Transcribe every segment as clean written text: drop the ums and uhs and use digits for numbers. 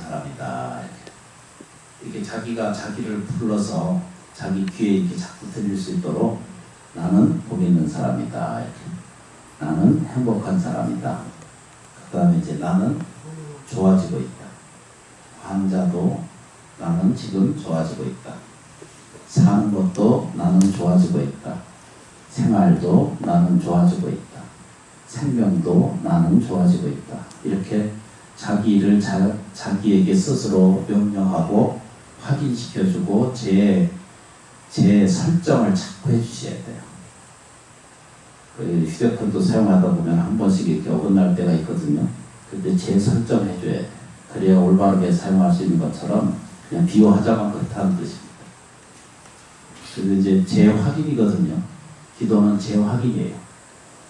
사람이다. 이렇게 자기가 자기를 불러서 자기 귀에 이렇게 자꾸 들릴 수 있도록 나는 복 있는 사람이다. 이렇게. 나는 행복한 사람이다. 그 다음에 이제 나는 좋아지고 있다. 환자도 나는 지금 좋아지고 있다. 사는 것도 나는 좋아지고 있다. 생활도 나는 좋아지고 있다. 생명도 나는 좋아지고 있다. 이렇게 자기를 자기에게 스스로 명령하고 확인시켜주고 제 설정을 자꾸 해주셔야 돼요. 그 휴대폰도 사용하다 보면 한 번씩 이렇게 어긋날 때가 있거든요. 근데 제 설정해줘야 돼요. 그래야 올바르게 사용할 수 있는 것처럼 그냥 비유하자면 그렇다는 뜻입니다. 그래서 이제 재확인이거든요. 기도는 재확인이에요.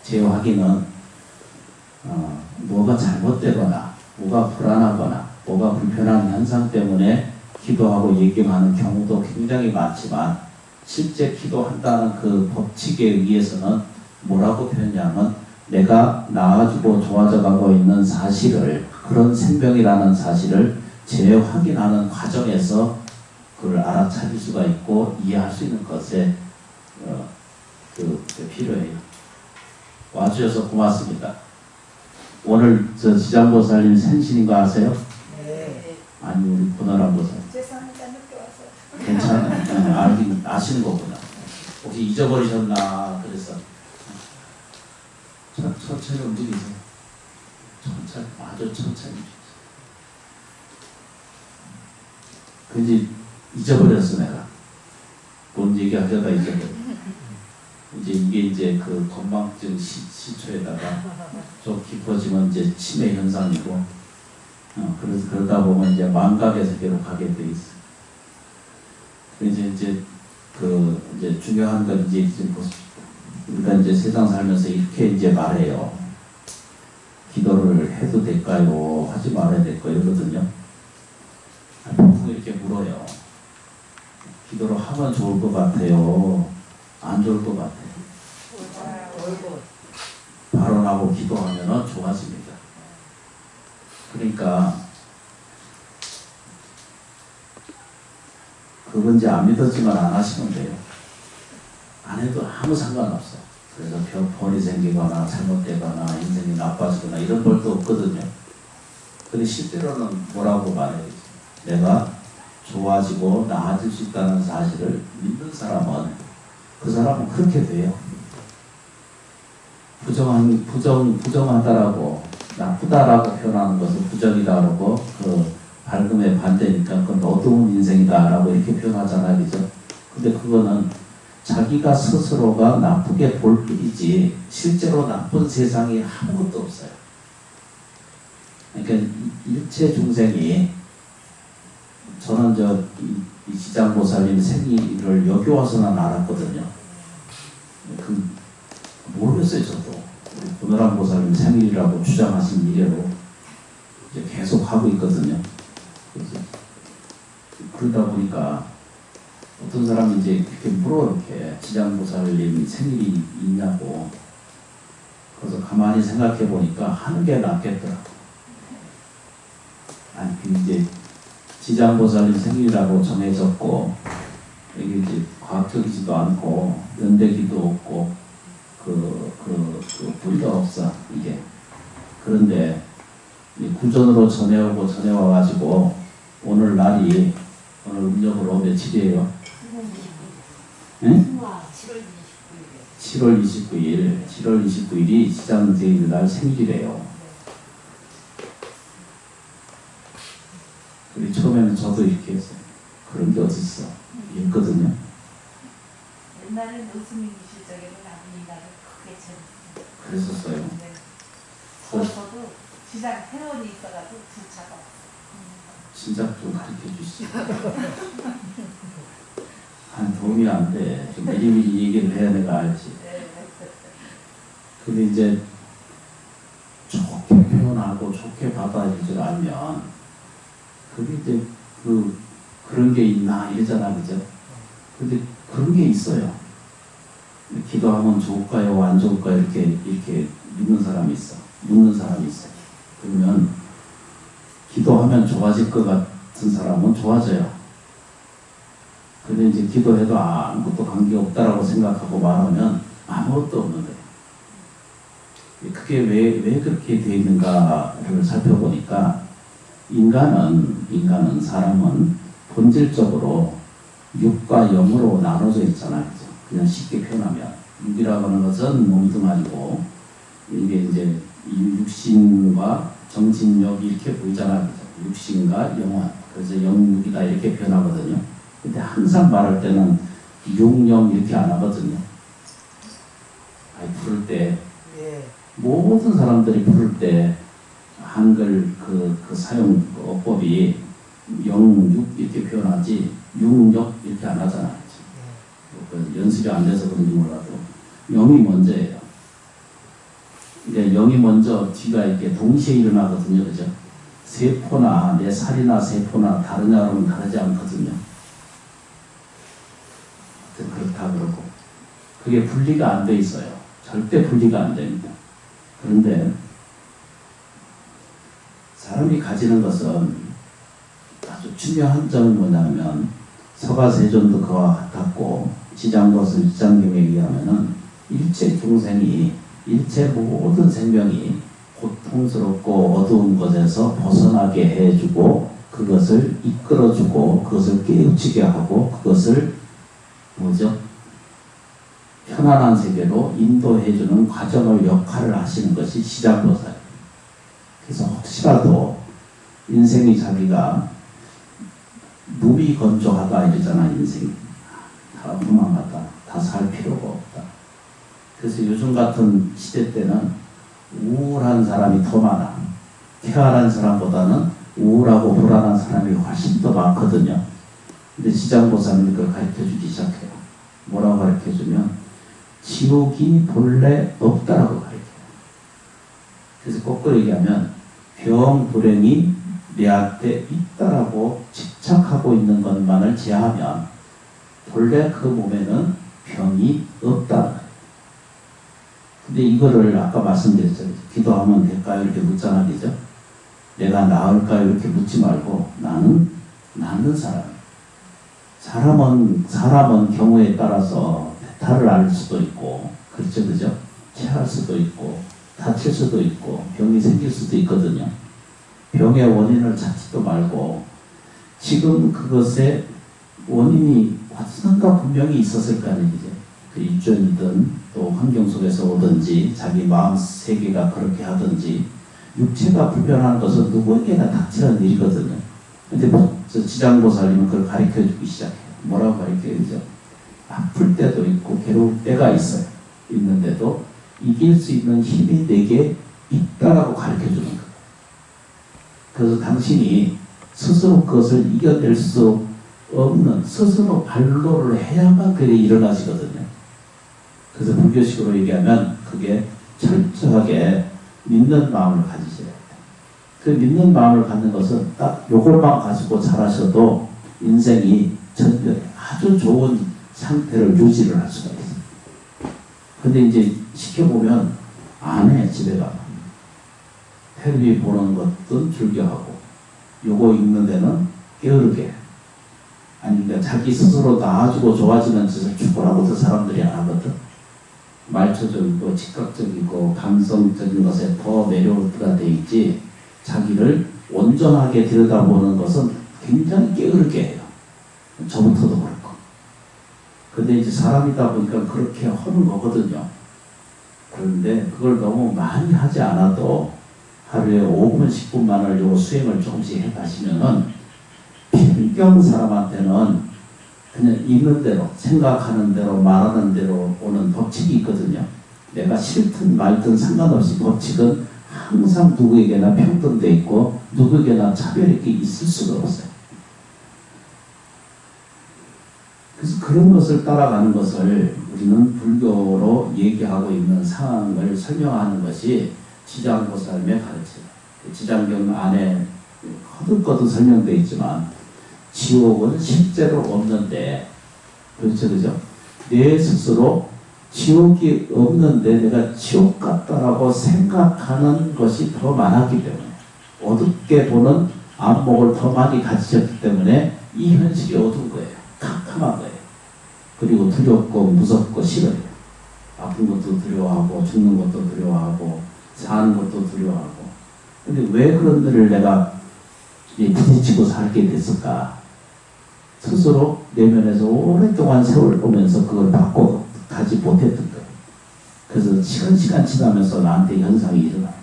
재확인은 뭐가 잘못되거나 뭐가 불안하거나 뭐가 불편한 현상 때문에 기도하고 예경하는 경우도 굉장히 많지만 실제 기도한다는 그 법칙에 의해서는 뭐라고 표현하냐면 내가 나아지고 좋아져가고 있는 사실을 그런 생명이라는 사실을 재확인하는 과정에서 그걸 알아차릴 수가 있고 이해할 수 있는 것에 필요해요. 와주셔서 고맙습니다. 오늘 저 지장보살님 생신인 거 아세요? 네. 아니 우리 보너란 보살. 죄송합니다. 늦게 와서. 괜찮아요. 아시는 거구나. 혹시 잊어버리셨나 그래서 천천히 움직이세요. 천천히 아주 천천히. 근데 잊어버렸어 내가. 뭔 얘기하려다 잊어버렸어. 이게 이제 그 건망증 시초에다가 좀 깊어지면 이제 치매 현상이고, 그래서 그러다 보면 이제 망각의 세계로 가게 돼 있어. 그래서 이제 중요한 건 이제 보십시오. 우리가 이제 세상 살면서 이렇게 이제 말해요. 기도를 해도 될까요? 하지 말아야 될까요? 이러거든요. 보통 이렇게 물어요. 기도를 하면 좋을 것 같아요? 안 좋을 것 같아요? 발언하고 기도하면 좋아집니다. 그러니까 그건 이제 안 믿었지만 안 하시면 돼요. 안 해도 아무 상관없어. 그래서 벌이 생기거나 잘못되거나 인생이 나빠지거나 이런 벌도 없거든요. 근데 실제로는 뭐라고 말해요? 내가 좋아지고 나아질 수 있다는 사실을 믿는 사람은 그 사람은 그렇게 돼요. 부정하다라고 나쁘다라고 표현하는 것은 부정이다라고 그 밝음의 반대니까 그건 어두운 인생이다라고 이렇게 표현하잖아요. 그죠? 근데 그거는 자기가 스스로가 나쁘게 볼 뿐이지 실제로 나쁜 세상이 아무것도 없어요. 그러니까 일체 중생이 저는 이 지장보살님 생일을 여기 와서는 알았거든요. 모르겠어요, 저도. 보노람 보살님 생일이라고 주장하신 이래로 이제 계속 하고 있거든요. 그래서 그러다 보니까 어떤 사람이 이제 이렇게 물어, 이렇게 지장보살님 생일이 있냐고. 그래서 가만히 생각해 보니까 하는 게 낫겠더라고. 아니, 이제 지장보살님 생일이라고 정해졌고, 이게 이제 과학적이지도 않고, 연대기도 없고, 뿌리가 없어, 이게. 그런데, 구전으로 전해오고 전해와가지고, 오늘 음력으로 며칠이에요? 응? 7월 29일이 지장생일 날 생일이래요. 그리고 처음에는 저도 이렇게 했어요. 그런 게 어딨어. 했거든요. 옛날에 노스민이실 적에는 아버님나를 크게 쳐줬어요. 그랬었어요. 네. 저도 지장 회원이 있어가지고 주차가 없어요. 진짜 좀 가르쳐 주시죠. 한 도움이 안 돼. 좀 미리미리 얘기를 해야 내가 알지. 근데 이제 좋게 표현하고 좋게 받아들일 줄 알면 그게 이제 그런 게 있나 이러잖아, 그죠? 근데 그런 게 있어요. 기도하면 좋을까요, 안 좋을까요? 이렇게 묻는 사람이 있어. 그러면 기도하면 좋아질 것 같은 사람은 좋아져요. 근데 이제 기도해도 아무것도 관계없다라고 생각하고 말하면 아무것도 없는 거예요. 그게 왜 그렇게 되어 있는가를 살펴보니까 사람은 본질적으로 육과 영으로 나눠져 있잖아요. 그죠? 그냥 쉽게 표현하면 육이라고 하는 것은 몸뚱아리고 이게 이제 육신과 정신력 이렇게 보이잖아요. 그죠? 육신과 영혼, 그래서 영육이다 이렇게 표현하거든요. 근데 항상 말할 때는 육영 이렇게 안 하거든요. 부를 때 모든 사람들이 부를 때 한글 그 사용 어법이 영육 이렇게 표현하지 육역 이렇게 안 하잖아요. 연습이 안 돼서 그런지 몰라도 영이 먼저예요. 근데 영이 먼저 뒤가 이렇게 동시에 일어나거든요. 그죠? 세포나 내 살이나 세포나 다르냐로는 다르지 않거든요. 그렇다 그러고 그게 분리가 안 돼 있어요. 절대 분리가 안 됩니다. 그런데 사람이 가지는 것은 아주 중요한 점은 뭐냐면 서가세존도 그와 같았고 지장도선 지장경에 의하면은 일체 중생이 일체 모든 생명이 고통스럽고 어두운 것에서 벗어나게 해주고 그것을 이끌어주고 그것을 깨우치게 하고 그것을 편안한 세계로 인도해주는 과정을 역할을 하시는 것이 지장보살. 그래서 혹시라도 인생이 자기가 무비건조하다 이러잖아. 인생이 다 도망갔다. 다 살 필요가 없다. 그래서 요즘 같은 시대 때는 우울한 사람이 더 많아. 쾌활한 사람보다는 우울하고 불안한 사람이 훨씬 더 많거든요. 근데 지장보살님이 그걸 가르쳐주기 시작해요. 뭐라고 가르쳐주면 지옥이 본래 없다라고 가르쳐요. 그래서 거꾸로 얘기하면 병, 불행이 내한테 있다라고 집착하고 있는 것만을 제하면 본래 그 몸에는 병이 없다는 거예요. 근데 이거를 아까 말씀드렸죠. 기도하면 될까요? 이렇게 묻잖아, 그죠? 내가 나을까요? 이렇게 묻지 말고 나는 낫는 사람이에요. 사람은 경우에 따라서 배탈을 앓을 수도 있고, 그렇죠, 그죠? 체할 수도 있고, 다칠 수도 있고, 병이 생길 수도 있거든요. 병의 원인을 찾지도 말고, 지금 그것의 원인이 어디선가 분명히 있었을 거 아니죠. 그 유전이든 또 환경 속에서 오든지, 자기 마음 세계가 그렇게 하든지, 육체가 불편한 것은 누구에게나 닥치는 일이거든요. 근데 지장보살님은 그걸 가르쳐주기 시작해요. 뭐라고 가르쳐야죠? 아플 때도 있고 괴로울 때가 있어요. 있는데도 이길 수 있는 힘이 내게 있다라고 가르쳐주는 거예요. 그래서 당신이 스스로 그것을 이겨낼 수 없는 스스로 발로를 해야만 그게 일어나시거든요. 그래서 불교식으로 얘기하면 그게 철저하게 믿는 마음을 가지셔야 돼요. 그 믿는 마음을 갖는 것은 딱 요것만 가지고 잘하셔도 인생이 전별에 아주 좋은 상태를 유지를 할 수가 있어요. 근데 이제 시켜보면 안 해, 집에 가면. 텔레비 보는 것도 즐겨하고, 요거 읽는 데는 게으르게. 아니, 그러니까 자기 스스로 나아지고 좋아지는 짓을 추구하고도 사람들이 안 하거든. 말초적이고, 즉각적이고, 감성적인 것에 더 매료가 돼 있지, 자기를 온전하게 들여다보는 것은 굉장히 게으르게 해요. 저부터도 그렇고. 근데 이제 사람이다 보니까 그렇게 하는 거거든요. 그런데 그걸 너무 많이 하지 않아도 하루에 5분, 10분만을 요 수행을 조금씩 해 가시면은 편경 사람한테는 그냥 있는 대로, 생각하는 대로, 말하는 대로 오는 법칙이 있거든요. 내가 싫든 말든 상관없이 법칙은 항상 누구에게나 평등돼 있고 누구에게나 차별이 있을 수가 없어요. 그래서 그런 것을 따라가는 것을 우리는 불교로 얘기하고 있는 상황을 설명하는 것이 지장보살님의 가르침이에요. 지장경 안에 거듭거듭 설명되어 있지만 지옥은 실제로 없는데, 그렇죠, 그죠? 내 스스로 지옥이 없는데 내가 지옥 같다라고 생각하는 것이 더 많았기 때문에 어둡게 보는 안목을 더 많이 가지셨기 때문에 이 현실이 어두운 거예요. 캄캄한 거예요. 그리고 두렵고 무섭고 싫어요. 아픈 것도 두려워하고 죽는 것도 두려워하고 사는 것도 두려워하고. 근데 왜 그런 일을 내가 부딪히고 살게 됐을까? 스스로 내면에서 오랫동안 세월 보면서 그걸 바꿔 가지 못했던 거예요. 그래서 시간 지나면서 나한테 현상이 일어나요.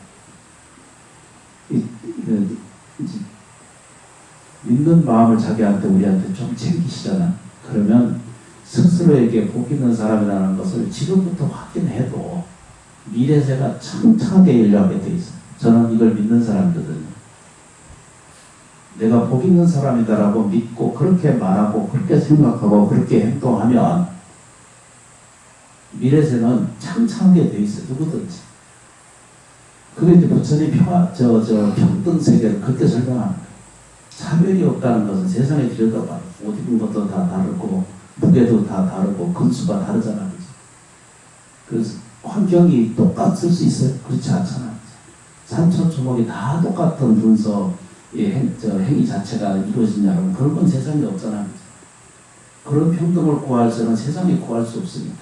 믿는 마음을 자기한테 우리한테 좀 챙기시잖아. 그러면 스스로에게 복 있는 사람이라는 것을 지금부터 확인해도 미래세가 창창하게 열려하게 돼 있어요. 저는 이걸 믿는 사람이거든요. 내가 복 있는 사람이다라고 믿고 그렇게 말하고 그렇게 생각하고 그렇게 행동하면 미래세는 창창하게 돼 있어요. 누구든지. 그게 이제 부처님 평등 세계를 그렇게 설명하는 거예요. 차별이 없다는 것은 세상에 들여다봐요. 옷 입은 것도 다 다르고 무게도 다 다르고 근수가 다르잖아요. 그래서 환경이 똑같을 수 있어요? 그렇지 않잖아요. 산천초목이 다 똑같은 분서 행위 자체가 이루어지냐면 그런 건 세상에 없잖아요. 그런 평등을 구할 수는 세상에 구할 수 없습니다.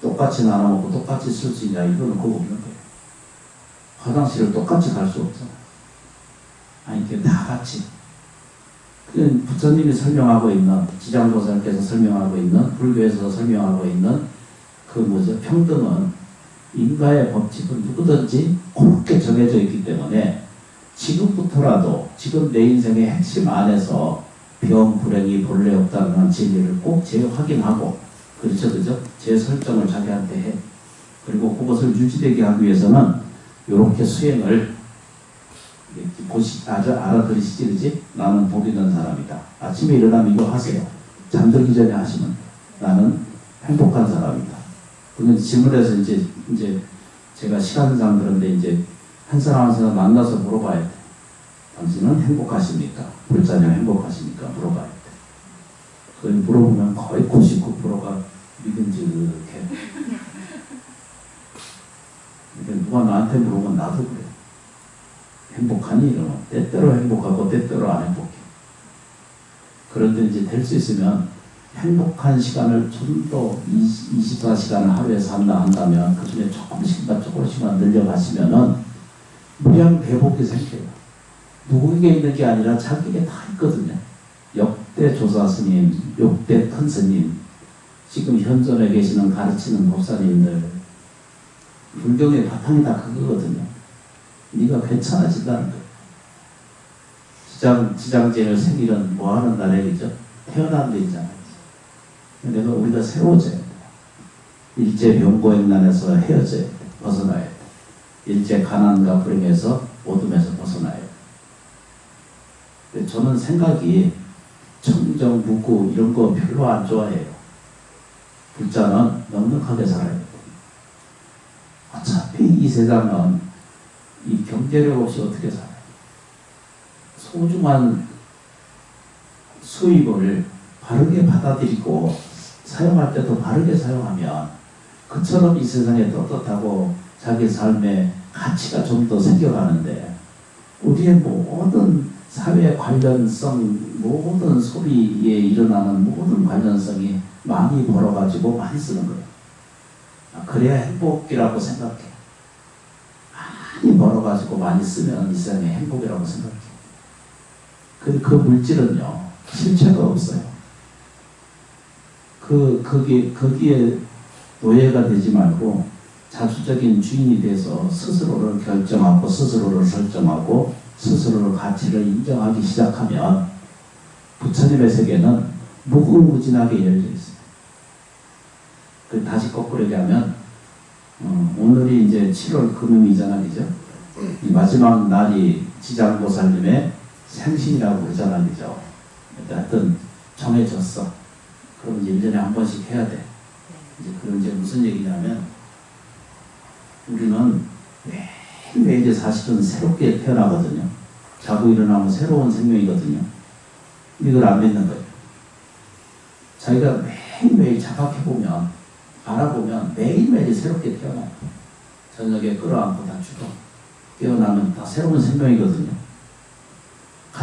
똑같이 나눠먹고 똑같이 쓸 수 있냐 이거는 그거 없는 거예요. 화장실을 똑같이 갈 수 없잖아요. 아니 이렇게 다 같이. 부처님이 설명하고 있는 지장보살께서 설명하고 있는 불교에서 설명하고 있는 평등은 인과의 법칙은 누구든지 곱게 정해져 있기 때문에 지금부터라도 지금 내 인생의 핵심 안에서 병, 불행이 본래 없다는 진리를 꼭 재확인하고 그죠? 재설정을 자기한테 해. 그리고 그것을 유지되게 하기 위해서는 이렇게 수행을 알아들으시지, 그지? 나는 복 있는 사람이다. 아침에 일어나면 이거 하세요. 잠들기 전에 하시면 나는 행복한 사람이다. 그건 질문해서 이제 제가 시간상 그런데 이제 한 사람 한 사람 만나서 물어봐야 돼. 당신은 행복하십니까? 불자녀 행복하십니까? 물어봐야 돼. 그걸 물어보면 거의 99%가 믿음직하게. 누가 나한테 물어보면 나도 그래. 행복하니? 이러면 때때로 행복하고 때때로 안 행복해. 그런데 이제 될 수 있으면 행복한 시간을 좀 더 24시간을 하루에 산다 한다면 그 중에 조금씩만 늘려가시면은 무량 배복이 생겨요. 누구에게 있는 게 아니라 자기에게 다 있거든요. 역대 조사 스님, 역대 큰 스님, 지금 현존에 계시는 가르치는 법사님들, 불경의 바탕이 다 그거거든요. 네가 괜찮아진다는 거예요. 지장제를 생일은 뭐 하는 날이죠? 태어난 데 있잖아요. 내가 우리가 세워져야 돼. 일제 병고행난에서 헤어져야 돼. 벗어나야 돼. 일제 가난과 불행에서 어둠에서 벗어나야 돼. 저는 생각이 청정, 무구 이런 거 별로 안 좋아해요. 불자는 넉넉하게 살아야 돼. 어차피 이 세상은 이 경제력 없이 어떻게 살아요? 소중한 수입을 바르게 받아들이고 사용할 때도 바르게 사용하면 그처럼 이 세상에 떳떳하고 자기 삶의 가치가 좀 더 생겨가는데 우리의 모든 사회 관련성, 모든 소비에 일어나는 모든 관련성이 많이 벌어가지고 많이 쓰는 거예요. 그래야 행복이라고 생각해. 많이 벌어가지고 많이 쓰면 이 세상에 행복이라고 생각해. 그 물질은요, 실체가 없어요. 거기에 노예가 되지 말고 자주적인 주인이 돼서 스스로를 결정하고 스스로를 설정하고 스스로의 가치를 인정하기 시작하면 부처님의 세계는 무궁무진하게 열려 있어요. 다시 거꾸로 얘기하면 오늘이 이제 7월 금요일이잖아요. 그죠? 마지막 날이 지장보살님의 생신이라고 그러잖아요. 그죠? 하여튼 정해졌어. 그럼 이제 1년에 한 번씩 해야 돼. 그럼 이제 무슨 얘기냐면 우리는 매일 사실은 새롭게 태어나거든요. 자고 일어나면 새로운 생명이거든요. 이걸 안 믿는 거예요. 자기가 매일매일 자각해보면 알아보면 매일매일 새롭게 태어나요. 저녁에 끌어안고 다 죽어. 깨어나면 다 새로운 생명이거든요.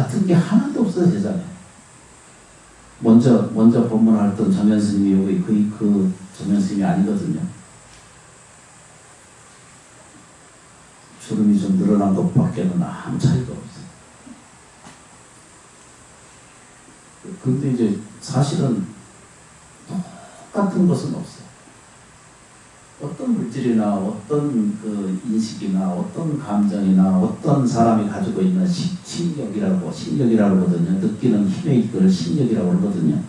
같은 게 하나도 없어요, 세상에. 먼저 법문하던 정현 스님이 여기 그 정현 스님이 아니거든요. 주름이 좀 늘어난 것밖에는 아무 차이가 없어요. 근데 이제 사실은 똑같은 것은 없어요. 어떤 물질이나 어떤 그 인식이나 어떤 감정이나 어떤 사람이 가지고 있는 신력이라고 하거든요. 느끼는 힘의 이걸 신력이라고 그러거든요.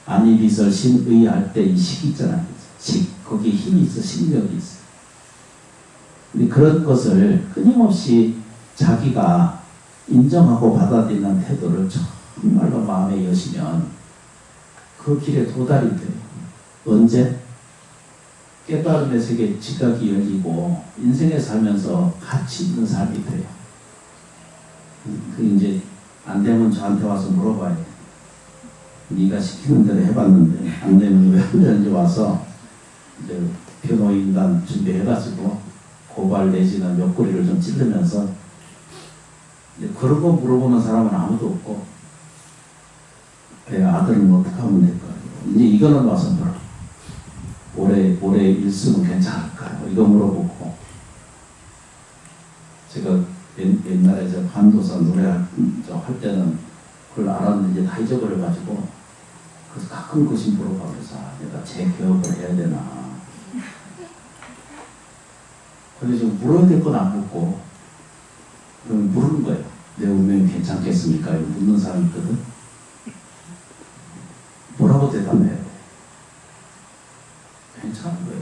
안이비설 신의할 때 이 식 있잖아요. 식, 거기에 힘이 있어, 신력이 있어. 근데 그런 것을 끊임없이 자기가 인정하고 받아들이는 태도를 정말로 마음에 여시면 그 길에 도달이 돼요. 언제? 깨달음의 세계 지각이 열리고 인생에 살면서 가치 있는 삶이 돼요. 그 이제 안 되면 저한테 와서 물어봐야 돼. 네가 시키는 대로 해봤는데 안 되면 왜 하는지 와서 이제 변호인단 준비해가지고 고발 내지는 옆구리를 좀 찌르면서 이제 그런 거 물어보는 사람은 아무도 없고 내 아들은 어떻게 하면 될까? 이제 이거는 와서 물어. 올해 1승은 괜찮을까요? 이거 물어보고 제가 옛날에 저 한도사 노래할 때는 그걸 알았는데 다 잊어버려가지고 그래서 가끔 그것이 물어봐. 그래서 내가 재개업을 해야 되나. 근데 지금 물어야 될 건 안 묻고 그럼 물은 거예요. 내 운명이 괜찮겠습니까? 이거 묻는 사람이 있거든. 뭐라고 대답해야 돼? 괜찮은 거예요.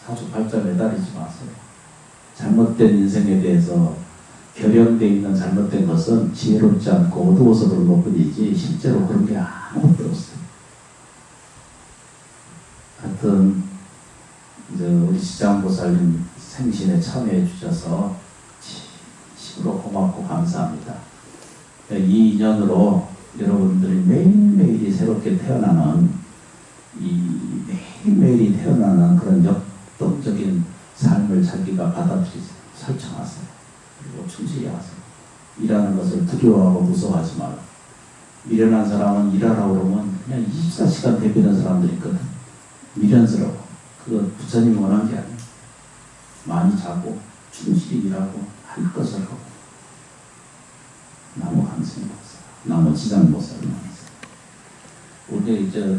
사주팔자 매달리지 마세요. 잘못된 인생에 대해서 결연되어 있는 잘못된 것은 지혜롭지 않고 어두워서 그런 것뿐이지 실제로 그런 게 아무것도 없어요. 하여튼 이제 우리 지장보살님 생신에 참여해 주셔서 진심으로 고맙고 감사합니다. 이 인연으로 여러분들이 매일매일이 새롭게 태어나는 매일매일이 태어나는 그런 역동적인 삶을 자기가 받아들이세요. 설정하세요. 그리고 충실히 하세요. 일하는 것을 두려워하고 무서워하지 말고. 미련한 사람은 일하라고 그러면 그냥 24시간 대비하는 사람들이 있거든. 미련스러워. 그거 부처님이 원한 게 아니에요. 많이 자고 충실히 일하고 할 것을 하고. 나무 강스님 목사, 나무 지장 목사님 목사. 우리 이제